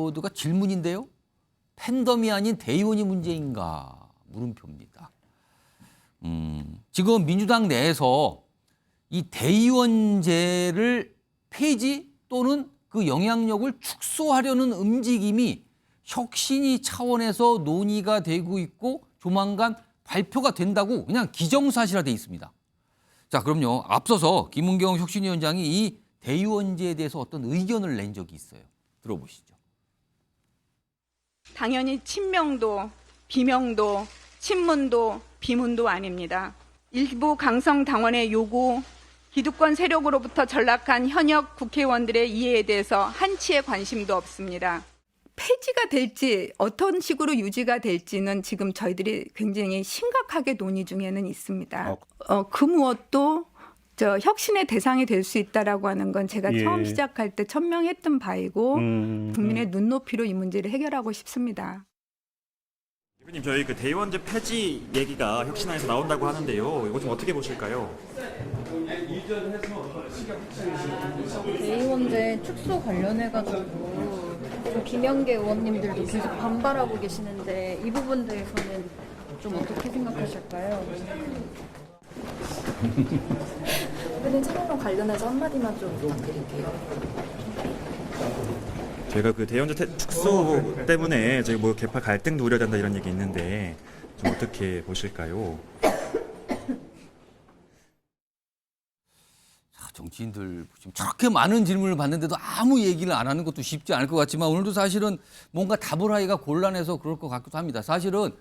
키워드가 질문인데요. 팬덤이 아닌 대의원이 문제인가? 물음표입니다. 지금 민주당 내에서 이 대의원제를 폐지 또는 그 영향력을 축소하려는 움직임이 혁신위 차원에서 논의가 되고 있고 조만간 발표가 된다고 그냥 기정사실화 돼 있습니다. 자, 그럼요. 앞서서 김은경 혁신위원장이 이 대의원제에 대해서 어떤 의견을 낸 적이 있어요. 들어보시죠. 당연히 친명도, 비명도, 친문도, 비문도 아닙니다. 일부 강성 당원의 요구, 기득권 세력으로부터 전락한 현역 국회의원들의 이해에 대해서 한치의 관심도 없습니다. 폐지가 될지 어떤 식으로 유지가 될지는 지금 저희들이 굉장히 심각하게 논의 중에는 있습니다. 그 무엇도 혁신의 대상이 될 수 있다라고 하는 건 제가 처음 시작할 때 천명했던 바이고 국민의 눈높이로 이 문제를 해결하고 싶습니다. 대표님, 저희 그 대의원제 폐지 얘기가 혁신안에서 나온다고 하는데요. 이거 좀 어떻게 보실까요? 대의원제 축소 관련해가지고 김영계 의원님들도 계속 반발하고 계시는데 이 부분 대해서는 좀 어떻게 생각하실까요? 대표님 참여랑 관련해서 한마디만 좀 부탁드릴게요. 저희가 그 대의원제 축소 때문에 저희 뭐 개파 갈등도 우려된다 이런 얘기 있는데 좀 어떻게 보실까요? 정치인들 지금 저렇게 많은 질문을 받는데도 아무 얘기를 안 하는 것도 쉽지 않을 것 같지만 오늘도 사실은 뭔가 답을 하기가 곤란해서 그럴 것 같기도 합니다. 사실은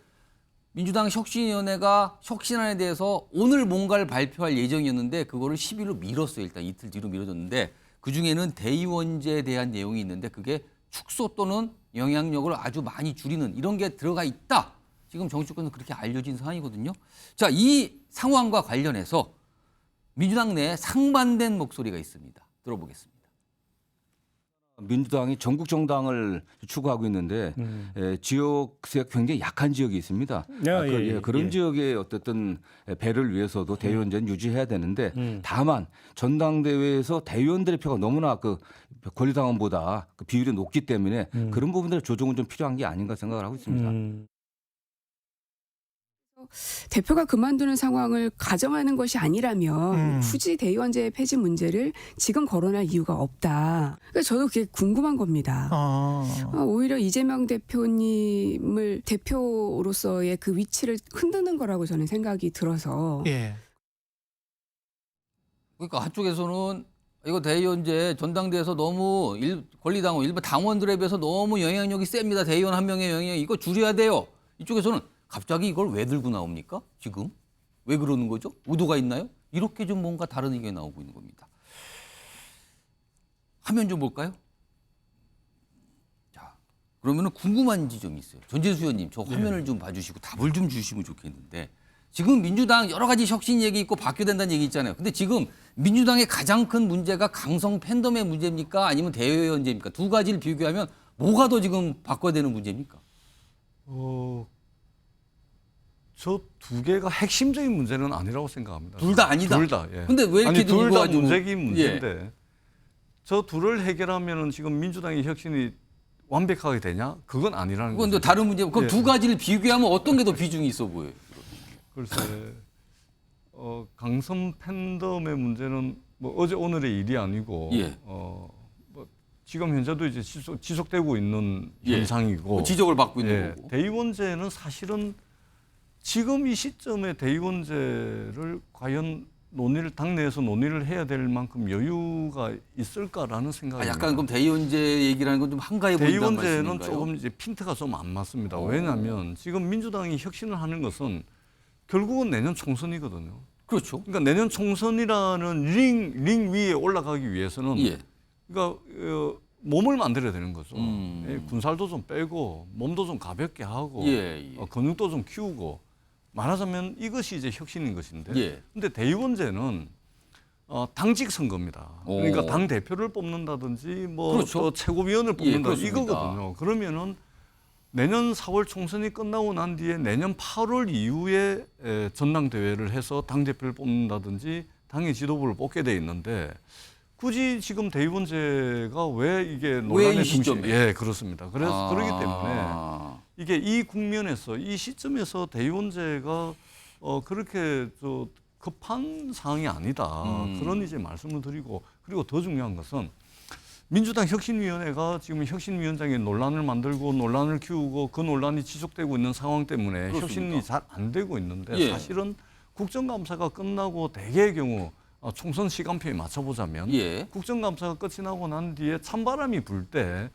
민주당 혁신위원회가 혁신안에 대해서 오늘 뭔가를 발표할 예정이었는데 그거를 10일로 미뤘어요. 일단 이틀 뒤로 미뤄졌는데 그중에는 대의원제에 대한 내용이 있는데 그게 축소 또는 영향력을 아주 많이 줄이는 이런 게 들어가 있다. 지금 정치권은 그렇게 알려진 상황이거든요. 자, 이 상황과 관련해서 민주당 내에 상반된 목소리가 있습니다. 들어보겠습니다. 민주당이 전국 정당을 추구하고 있는데 지역세가 굉장히 약한 지역이 있습니다. 그런 지역의 어쨌든 배를 위해서도 대의원제는 유지해야 되는데 다만 전당대회에서 대의원들의 표가 너무나 그 권리당원보다 그 비율이 높기 때문에 그런 부분들의 조정은 좀 필요한 게 아닌가 생각을 하고 있습니다. 대표가 그만두는 상황을 가정하는 것이 아니라면 굳이 대의원제 폐지 문제를 지금 거론할 이유가 없다. 그러니까 저도 그게 궁금한 겁니다. 오히려 이재명 대표님을 대표로서의 그 위치를 흔드는 거라고 저는 생각이 들어서. 그러니까 한쪽에서는 이거 대의원제 전당대회에서 너무 권리당원 일부 당원들에 비해서 너무 영향력이 셉니다. 대의원 한 명의 영향력 이거 줄여야 돼요. 이쪽에서는 갑자기 이걸 왜 들고 나옵니까? 지금? 왜 그러는 거죠? 의도가 있나요? 이렇게 좀 뭔가 다른 의견이 나오고 있는 겁니다. 화면 좀 볼까요? 자, 그러면은 궁금한 지점이 있어요. 전재수 의원님, 저 화면을 좀 봐주시고 답을 좀 주시면 좋겠는데 지금 민주당 여러 가지 혁신 얘기 있고 바뀌어야 된다는 얘기 있잖아요. 근데 지금 민주당의 가장 큰 문제가 강성 팬덤의 문제입니까? 아니면 대의원제입니까? 두 가지를 비교하면 뭐가 더 지금 바꿔야 되는 문제입니까? 저 두 개가 핵심적인 문제는 아니라고 생각합니다. 둘 다 아니다. 둘 다. 근데 왜 이렇게 둘 다 가지고 문제긴 문제인데 저 둘을 해결하면은 지금 민주당의 혁신이 완벽하게 되냐? 그건 아니라는 거죠. 그건 다른 문제. 그럼 두 가지를 비교하면 어떤 게 더 비중이 있어 보여요? 글쎄, 강성 팬덤의 문제는 뭐 어제 오늘의 일이 아니고 뭐 지금 현재도 이제 지속되고 있는 현상이고 지적을 받고 있는 거고. 대의원제는 사실은 지금 이 시점에 대의원제를 과연 당내에서 논의를 해야 될 만큼 여유가 있을까라는 생각이 약간 그럼 대의원제 얘기라는 건 좀 한가해 보인다는 말씀인가요? 대의원제는 조금 이제 핀트가 좀 안 맞습니다. 왜냐하면 지금 민주당이 혁신을 하는 것은 결국은 내년 총선이거든요. 그렇죠. 그러니까 내년 총선이라는 링 위에 올라가기 위해서는 그러니까 몸을 만들어야 되는 거죠. 군살도 좀 빼고 몸도 좀 가볍게 하고 근육도 좀 키우고 말하자면 이것이 이제 혁신인 것인데 근데 대의원제는 당직 선거입니다. 그러니까 당 대표를 뽑는다든지 뭐 또 최고위원을 뽑는다든지 이거거든요. 그러면은 내년 4월 총선이 끝나고 난 뒤에 내년 8월 이후에 전당대회를 해서 당 대표를 뽑는다든지 당의 지도부를 뽑게 돼 있는데 굳이 지금 대의원제가 왜 이게 왜 논란의 이 시점에? 예, 그렇습니다. 그래서 그렇기 때문에 이게 이 국면에서 이 시점에서 대의원제가 그렇게 급한 사항이 아니다. 그런 이제 말씀을 드리고, 그리고 더 중요한 것은 민주당 혁신위원회가 지금 혁신위원장이 논란을 만들고 논란을 키우고 그 논란이 지속되고 있는 상황 때문에 그렇습니까? 혁신이 잘 안 되고 있는데 예. 사실은 국정감사가 끝나고 대개의 경우 총선 시간표에 맞춰보자면 예. 국정감사가 끝이 나고 난 뒤에 찬바람이 불 때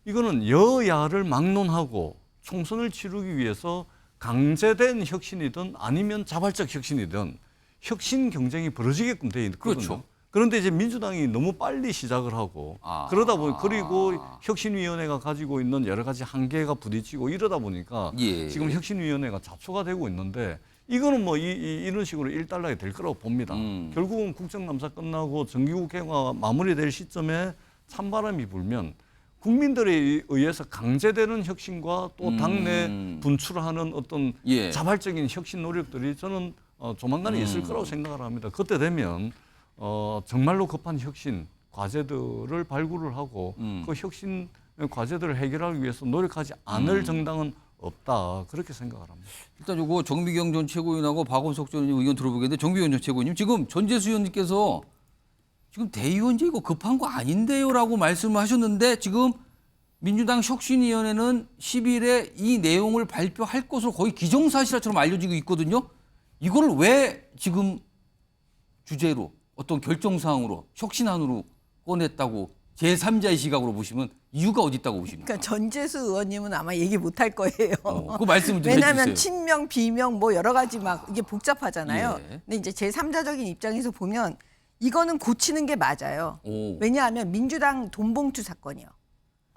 이거는 여야를 막론하고 총선을 치르기 위해서 강제된 혁신이든 아니면 자발적 혁신이든 혁신 경쟁이 벌어지게끔 돼 있거든요. 그렇죠. 그런데 이제 민주당이 너무 빨리 시작을 하고 그러다 보니 그리고 혁신위원회가 가지고 있는 여러 가지 한계가 부딪히고 이러다 보니까 예. 지금 혁신위원회가 잡초가 되고 있는데 이거는 뭐 이런 식으로 일단락이 될 거라고 봅니다. 결국은 국정감사 끝나고 정기국회가 마무리될 시점에 찬바람이 불면 국민들에 의해서 강제되는 혁신과 또 당내 분출하는 어떤 예. 자발적인 혁신 노력들이 저는 조만간에 있을 거라고 생각을 합니다. 그때 되면 정말로 급한 혁신 과제들을 발굴을 하고 그 혁신 과제들을 해결하기 위해서 노력하지 않을 정당은 없다, 그렇게 생각을 합니다. 일단 요거 정미경 전 최고위원하고 박원석 전 의원 의견 들어보겠는데, 정미경 전 최고위원님, 지금 전재수 의원님께서 지금 대의원제 이거 급한 거 아닌데요라고 말씀을 하셨는데, 지금 민주당 혁신위원회는 10일에 이 내용을 발표할 것으로 거의 기정사실처럼 알려지고 있거든요. 이거를 왜 지금 주제로 어떤 결정사항으로 혁신안으로 꺼냈다고 제3자의 시각으로 보시면 이유가 어디 있다고 보십니까? 그러니까 전재수 의원님은 아마 얘기 못 할 거예요. 그 말씀을 좀 왜냐하면 해주세요. 친명, 비명 뭐 여러 가지 막 이게 복잡하잖아요. 예. 근데 이제 제3자적인 입장에서 보면 이거는 고치는 게 맞아요. 오. 왜냐하면 민주당 돈봉투 사건이요.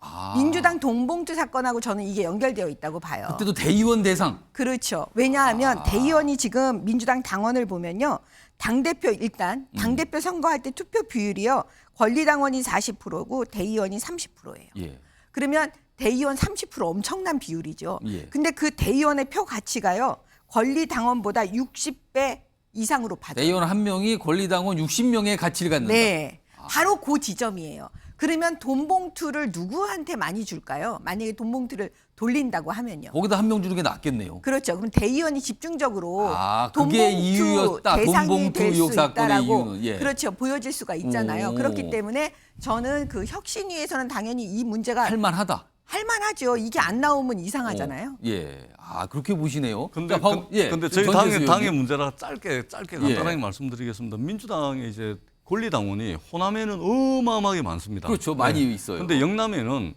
아. 민주당 돈봉투 사건하고 저는 이게 연결되어 있다고 봐요. 그때도 대의원 대상. 그렇죠. 왜냐하면 대의원이 지금 민주당 당원을 보면요. 당대표 일단 당대표 선거할 때 투표 비율이요. 권리당원이 40%고 대의원이 30%예요. 예. 그러면 대의원 30% 엄청난 비율이죠. 예. 근데 그 대의원의 표 가치가요. 권리당원보다 60배 이상으로 받아요. 대의원 한 명이 권리당원 60명의 가치를 갖는다. 네. 바로 그 지점이에요. 그러면 돈봉투를 누구한테 많이 줄까요? 만약에 돈봉투를 돌린다고 하면요. 거기다 한 명 주는 게 낫겠네요. 그렇죠. 그럼 대의원이 집중적으로 그게 이유였다. 대상이 돈봉투 될 수 의혹 사건의 있다라고 이유는. 예. 그렇죠. 보여질 수가 있잖아요. 오. 그렇기 때문에 저는 그 혁신위에서는 당연히 이 문제가 할만하다. 할만하죠. 이게 안 나오면 이상하잖아요. 예. 그렇게 보시네요. 근데, 자, 근데 저희 전재수 당의 의원님. 문제라 짧게 간단하게 말씀드리겠습니다. 민주당의 이제 권리당원이 호남에는 어마어마하게 많습니다. 그렇죠. 많이 있어요. 그런데 영남에는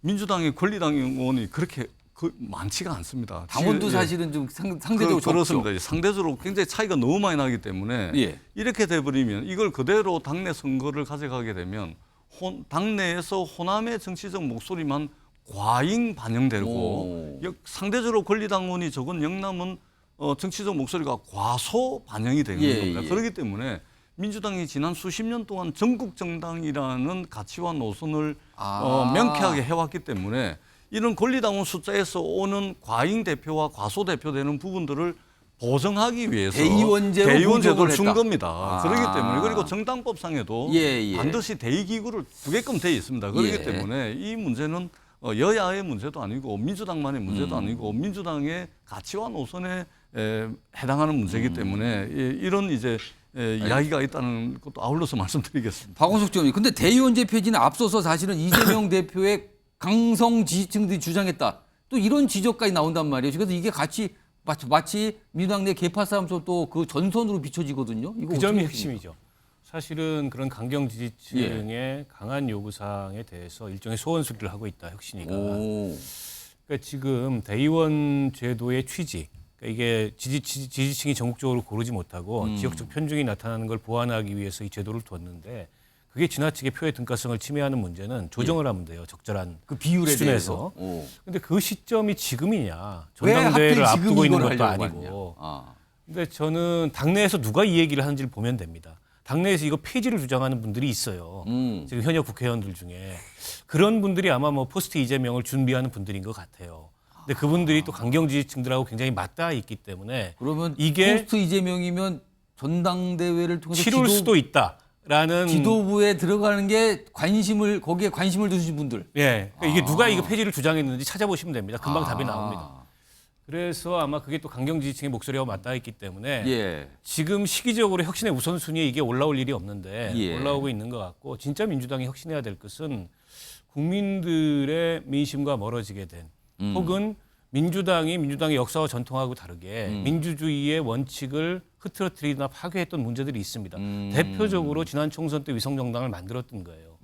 민주당의 권리당원이 그렇게 많지가 않습니다. 당원도 지금, 사실은 좀 상대적으로 적죠. 그렇습니다. 상대적으로 굉장히 차이가 너무 많이 나기 때문에 예. 이렇게 돼버리면 이걸 그대로 당내 선거를 가져가게 되면 당내에서 호남의 정치적 목소리만 과잉 반영되고 상대적으로 권리당원이 적은 영남은 정치적 목소리가 과소 반영이 되는 겁니다. 그렇기 때문에 민주당이 지난 수십 년 동안 전국 정당이라는 가치와 노선을 명쾌하게 해왔기 때문에 이런 권리당원 숫자에서 오는 과잉 대표와 과소 대표되는 부분들을 보정하기 위해서 대의원제도를 준 겁니다. 그렇기 때문에 그리고 정당법상에도 반드시 대의기구를 두게끔 돼 있습니다. 그렇기 때문에 이 문제는 여야의 문제도 아니고 민주당만의 문제도 아니고 민주당의 가치와 노선에 해당하는 문제이기 때문에 이런 이제 이야기가 있다는 것도 아울러서 말씀드리겠습니다. 박원석 의원님, 근데 대의원제 폐지는 앞서서 사실은 이재명 대표의 강성 지지층들이 주장했다. 또 이런 지적까지 나온단 말이에요. 그래서 이게 같이 마치 민주당 내 개파 싸움에서 또 그 전선으로 비춰지거든요. 이거 그 점이 핵심이죠. 사실은 그런 강경 지지층의 강한 요구사항에 대해서 일종의 소원 수리를 하고 있다, 혁신위가. 그러니까 지금 대의원 제도의 취지, 그러니까 이게 지지층이 전국적으로 고르지 못하고 지역적 편중이 나타나는 걸 보완하기 위해서 이 제도를 뒀는데 그게 지나치게 표의 등가성을 침해하는 문제는 조정을 하면 돼요. 적절한 그 비율에 수준에서. 그런데 그 시점이 지금이냐. 왜 전당대회를 하필 지금 앞두고 있는 이걸 것도 하려고 아니고. 하냐. 근데 저는 당내에서 누가 이 얘기를 하는지를 보면 됩니다. 당내에서 이거 폐지를 주장하는 분들이 있어요. 지금 현역 국회의원들 중에. 그런 분들이 아마 뭐 포스트 이재명을 준비하는 분들인 것 같아요. 근데 그분들이 또 강경 지지층들하고 굉장히 맞닿아 있기 때문에 그러면 이게 포스트 이재명이면 전당대회를 통해서 치룰 수도 있다. 라는 지도부에 들어가는 게 거기에 관심을 두신 분들. 예. 그러니까 이게 누가 이거 폐지를 주장했는지 찾아보시면 됩니다. 금방 답이 나옵니다. 그래서 아마 그게 또 강경 지지층의 목소리와 맞닿아 있기 때문에 예. 지금 시기적으로 혁신의 우선순위에 이게 올라올 일이 없는데 예. 올라오고 있는 것 같고 진짜 민주당이 혁신해야 될 것은 국민들의 민심과 멀어지게 된 혹은 민주당의 역사와 전통하고 다르게 민주주의의 원칙을 흐트러뜨리거나 파괴했던 문제들이 있습니다. 대표적으로 지난 총선 때 위성정당을 만들었던 거예요.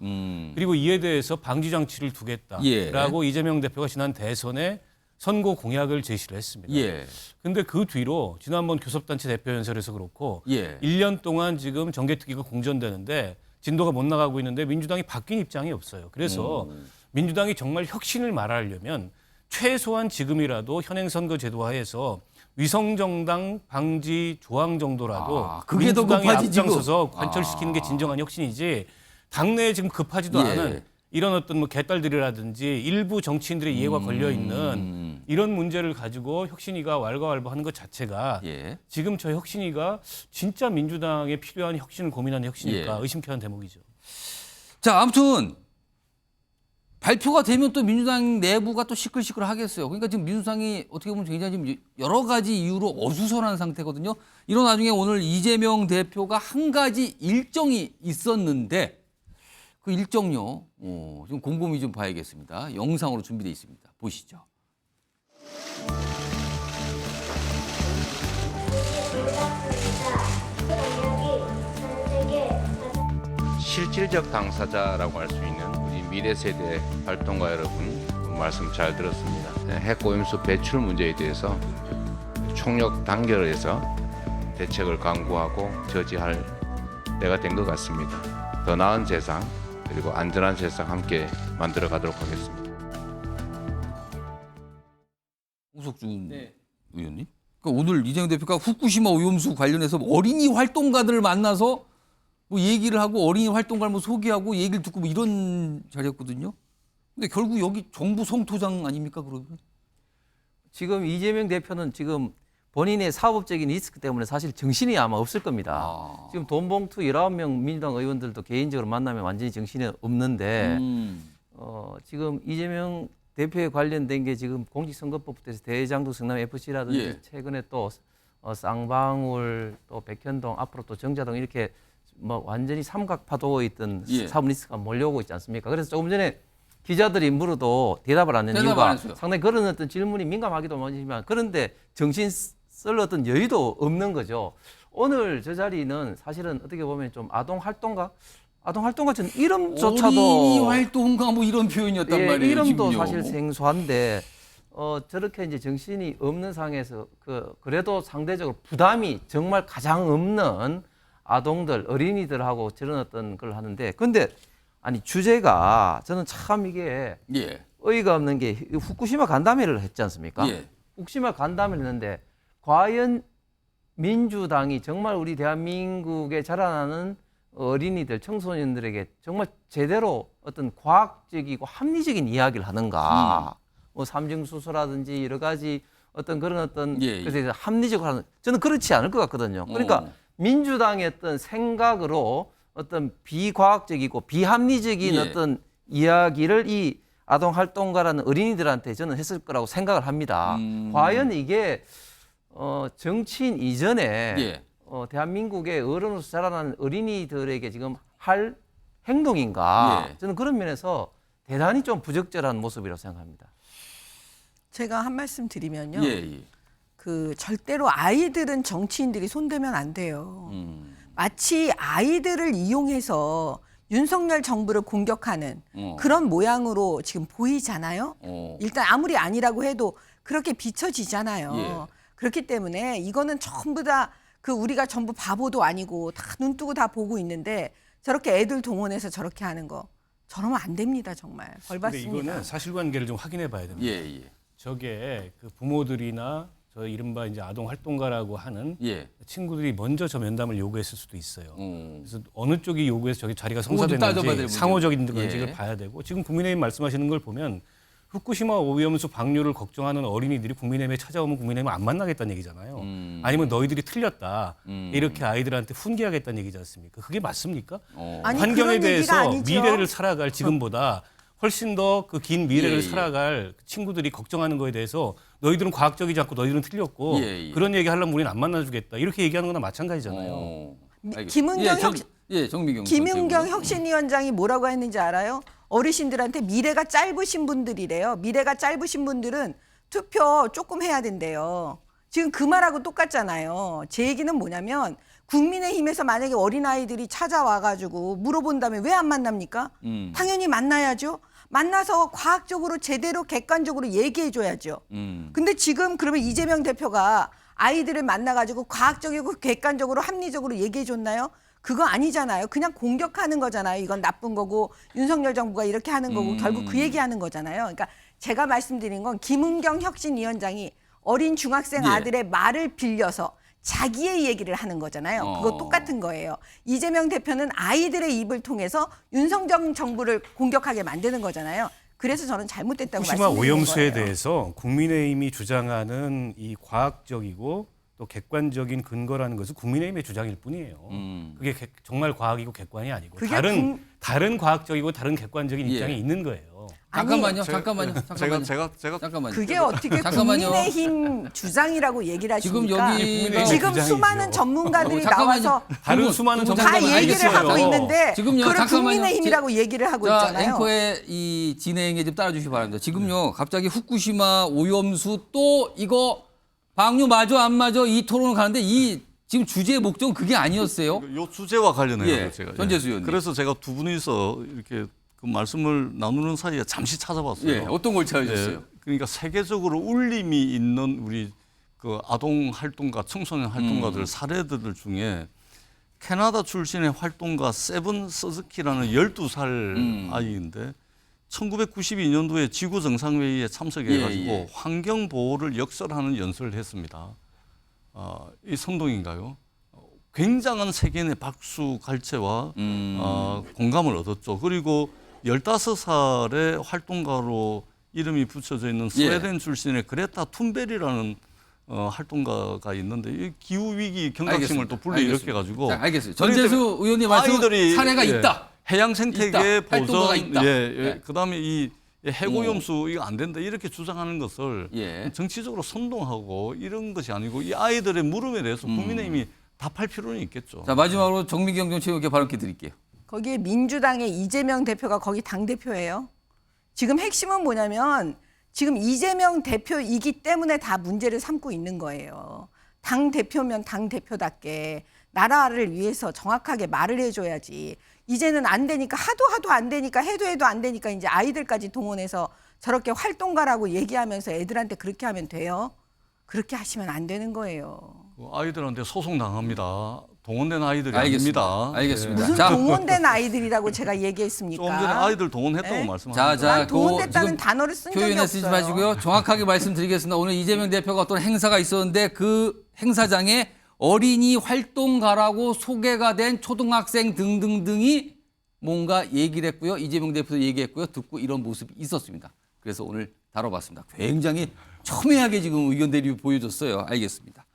그리고 이에 대해서 방지 장치를 두겠다라고 예. 이재명 대표가 지난 대선에 선거 공약을 제시를 했습니다. 예. 근데 그 뒤로 지난번 교섭단체 대표 연설에서 그렇고 예. 1년 동안 지금 정개특위가 공전되는데 진도가 못 나가고 있는데 민주당이 바뀐 입장이 없어요. 그래서 민주당이 정말 혁신을 말하려면 최소한 지금이라도 현행 선거 제도 하에서 위성정당 방지 조항 정도라도 그게 더 민주당이 급하지, 지금. 앞장서서 관철시키는 게 진정한 혁신이지 당내에 지금 급하지도 예. 않은 이런 어떤 뭐 개딸들이라든지 일부 정치인들의 이해가 걸려 있는 이런 문제를 가지고 혁신위가 왈가왈부하는 것 자체가 예. 지금 저 혁신위가 진짜 민주당에 필요한 혁신을 고민하는 혁신일까 예. 의심케 하는 대목이죠. 자, 아무튼 발표가 되면 또 민주당 내부가 또 시끌시끌하겠어요. 그러니까 지금 민주당이 어떻게 보면 굉장히 지금 여러 가지 이유로 어수선한 상태거든요. 이런 와중에 오늘 이재명 대표가 한 가지 일정이 있었는데 그 일정요. 좀 곰곰이 좀 봐야겠습니다. 영상으로 준비되어 있습니다. 보시죠. 실질적 당사자라고 할 수 있는 우리 미래 세대 활동가 여러분 말씀 잘 들었습니다. 핵오염수 배출 문제에 대해서 총력 단결해서 대책을 강구하고 저지할 때가 된 것 같습니다. 더 나은 세상 그리고 안전한 세상 함께 만들어 가도록 하겠습니다. 홍석준 의원님. 그러니까 오늘 이재명 대표가 후쿠시마 오염수 관련해서 어린이 활동가들을 만나서 뭐 얘기를 하고 어린이 활동가를 뭐 소개하고 얘기를 듣고 뭐 이런 자리였거든요. 근데 결국 여기 정부 성토장 아닙니까 그러면? 지금 이재명 대표는 지금 본인의 사법적인 리스크 때문에 사실 정신이 아마 없을 겁니다. 지금 돈봉투 19명 민주당 의원들도 개인적으로 만나면 완전히 정신이 없는데 지금 이재명 대표에 관련된 게 지금 공직선거법부터 해서 대장동 성남 FC라든지 예. 최근에 또 쌍방울 또 백현동 앞으로 또 정자동 이렇게 뭐 완전히 삼각파도에 있던 예. 사법 리스크가 몰려오고 있지 않습니까? 그래서 조금 전에 기자들이 물어도 대답을 안 하는 이유가 상당히 그런 어떤 질문이 민감하기도 하지만 그런데 정신 쓸 어떤 여유도 없는 거죠. 오늘 저 자리는 사실은 어떻게 보면 좀 아동 활동가 저는 이름조차도 어린이 활동가 뭐 이런 표현이었단 예, 말이에요. 이름도 지금요. 사실 생소한데 저렇게 이제 정신이 없는 상황에서 그래도 상대적으로 부담이 정말 가장 없는 아동들, 어린이들하고 저런 어떤 걸 하는데 근데 아니 주제가 저는 참 이게 예. 어이가 없는 게 후쿠시마 간담회를 했지 않습니까? 예. 후쿠시마 간담회를 했는데 과연 민주당이 정말 우리 대한민국에 자라나는 어린이들, 청소년들에게 정말 제대로 어떤 과학적이고 합리적인 이야기를 하는가? 뭐 삼중수소라든지 여러 가지 어떤 그런 어떤 그래서 합리적으로 하는 저는 그렇지 않을 것 같거든요. 그러니까 민주당의 어떤 생각으로 어떤 비과학적이고 비합리적인 어떤 이야기를 이 아동활동가라는 어린이들한테 저는 했을 거라고 생각을 합니다. 과연 이게 정치인 이전에 대한민국의 어른으로서 자라나는 어린이들에게 지금 할 행동인가? 저는 그런 면에서 대단히 좀 부적절한 모습이라고 생각합니다. 제가 한 말씀 드리면요. 예. 그 절대로 아이들은 정치인들이 손대면 안 돼요. 마치 아이들을 이용해서 윤석열 정부를 공격하는 그런 모양으로 지금 보이잖아요. 일단 아무리 아니라고 해도 그렇게 비춰지잖아요. 예. 그렇기 때문에 이거는 전부 다 그 우리가 전부 바보도 아니고 다 눈 뜨고 다 보고 있는데 저렇게 애들 동원해서 저렇게 하는 거 저러면 안 됩니다. 정말 벌 근데 받습니다. 이거는 사실관계를 좀 확인해 봐야 됩니다. 예. 저게 그 부모들이나 저 이른바 이제 아동 활동가라고 하는 친구들이 먼저 저 면담을 요구했을 수도 있어요. 그래서 어느 쪽이 요구해서 저기 자리가 성사됐는지 상호적인 건지를 봐야 되고 지금 국민의힘 말씀하시는 걸 보면 후쿠시마 오염수 방류를 걱정하는 어린이들이 국민의힘에 찾아오면 국민의힘을 안 만나겠다는 얘기잖아요. 아니면 너희들이 틀렸다. 이렇게 아이들한테 훈계하겠다는 얘기지 않습니까? 그게 맞습니까? 아니, 환경에 그런 얘기가 대해서 아니죠. 미래를 살아갈 지금보다 훨씬 더 그 긴 미래를 예. 살아갈 친구들이 걱정하는 거에 대해서 너희들은 과학적이지 않고 너희들은 틀렸고 예. 그런 얘기 하려면 우리는 안 만나주겠다. 이렇게 얘기하는 거나 마찬가지잖아요. 김은경 정미경 김은경 혁신위원장이 뭐라고 했는지 알아요? 어르신들한테 미래가 짧으신 분들이래요. 미래가 짧으신 분들은 투표 조금 해야 된대요. 지금 그 말하고 똑같잖아요. 제 얘기는 뭐냐면 국민의힘에서 만약에 어린아이들이 찾아와가지고 물어본다면 왜 안 만납니까? 당연히 만나야죠. 만나서 과학적으로 제대로 객관적으로 얘기해줘야죠. 근데 지금 그러면 이재명 대표가 아이들을 만나가지고 과학적이고 객관적으로 합리적으로 얘기해줬나요? 그거 아니잖아요. 그냥 공격하는 거잖아요. 이건 나쁜 거고 윤석열 정부가 이렇게 하는 거고 결국 그 얘기하는 거잖아요. 그러니까 제가 말씀드린 건 김은경 혁신위원장이 어린 중학생 아들의 말을 빌려서 자기의 얘기를 하는 거잖아요. 그거 똑같은 거예요. 이재명 대표는 아이들의 입을 통해서 윤석열 정부를 공격하게 만드는 거잖아요. 그래서 저는 잘못됐다고 후쿠시마 말씀드리는 오염수에 거예요. 대해서 국민의힘이 주장하는 이 과학적이고 또 객관적인 근거라는 것은 국민의힘의 주장일 뿐이에요. 그게 정말 과학이고 객관이 아니고 그게 다른 과학적이고 다른 객관적인 입장이 예. 있는 거예요. 잠깐만요. 제가 그게 어떻게 잠깐만요. 국민의힘 주장이라고 얘기를 지금 하십니까? 여기 지금 주장이죠. 수많은 전문가들이 잠깐만요. 나와서 다른 수많은 다 전문가들 얘기를 알겠어요. 하고 있는데 지금요, 그걸 잠깐만요. 국민의힘이라고 얘기를 하고 자, 있잖아요. 앵커의 이 진행에 좀 따라주시기 바랍니다. 지금요, 갑자기 후쿠시마 오염수 또 이거 방류 맞아 안 맞아 이 토론을 가는데 이 지금 주제의 목적은 그게 아니었어요. 요 주제와 관련해서 예, 제가 전재수 의원님. 그래서 제가 두 분이서 이렇게 그 말씀을 나누는 사이에 잠시 찾아봤어요. 예, 어떤 걸 찾으셨어요? 그러니까 세계적으로 울림이 있는 우리 그 아동 활동가, 청소년 활동가들 사례들 중에 캐나다 출신의 활동가 세븐 서즈키라는 12살 아이인데 1992년도에 지구 정상회의에 참석해가지고 환경 보호를 역설하는 연설을 했습니다. 이 선동인가요? 굉장한 세계인의 박수 갈채와 공감을 얻었죠. 그리고 15살의 활동가로 이름이 붙여져 있는 스웨덴 출신의 그레타 툰베리라는 활동가가 있는데 이 기후 위기 경각심을 또 불러일으켜 가지고 알겠어요. 전재수 의원님 말씀 사례가 있다. 해양 생태계 보전, 있다. 그다음에 이 해고염수 이거 안 된다 이렇게 주장하는 것을 정치적으로 선동하고 이런 것이 아니고 이 아이들의 물음에 대해서 국민의힘이 답할 필요는 있겠죠. 자, 마지막으로 정미경 정치위원께 발언기 드릴게요. 거기에 민주당의 이재명 대표가 거기 당대표예요. 지금 핵심은 뭐냐면 지금 이재명 대표이기 때문에 다 문제를 삼고 있는 거예요. 당대표면 당대표답게 나라를 위해서 정확하게 말을 해줘야지. 이제는 안 되니까 하도 안 되니까 해도 안 되니까 이제 아이들까지 동원해서 저렇게 활동가라고 얘기하면서 애들한테 그렇게 하면 돼요? 그렇게 하시면 안 되는 거예요. 아이들한테 소송 당합니다. 동원된 아이들이 알겠습니다. 아닙니다. 알겠습니다. 무슨 자, 동원된 아이들이라고 제가 얘기했습니까? 조금 전에 아이들 동원했다고 네? 말씀하셨죠. 난 동원됐다는 단어를 쓴 적이 표현에 쓰지 없어요. 마시고요. 정확하게 말씀드리겠습니다. 오늘 이재명 대표가 어떤 행사가 있었는데 그 행사장에 어린이 활동가라고 소개가 된 초등학생 등등등이 뭔가 얘기를 했고요. 이재명 대표도 얘기했고요. 듣고 이런 모습이 있었습니다. 그래서 오늘 다뤄봤습니다. 굉장히 첨예하게 지금 의견 대립을 보여줬어요. 알겠습니다.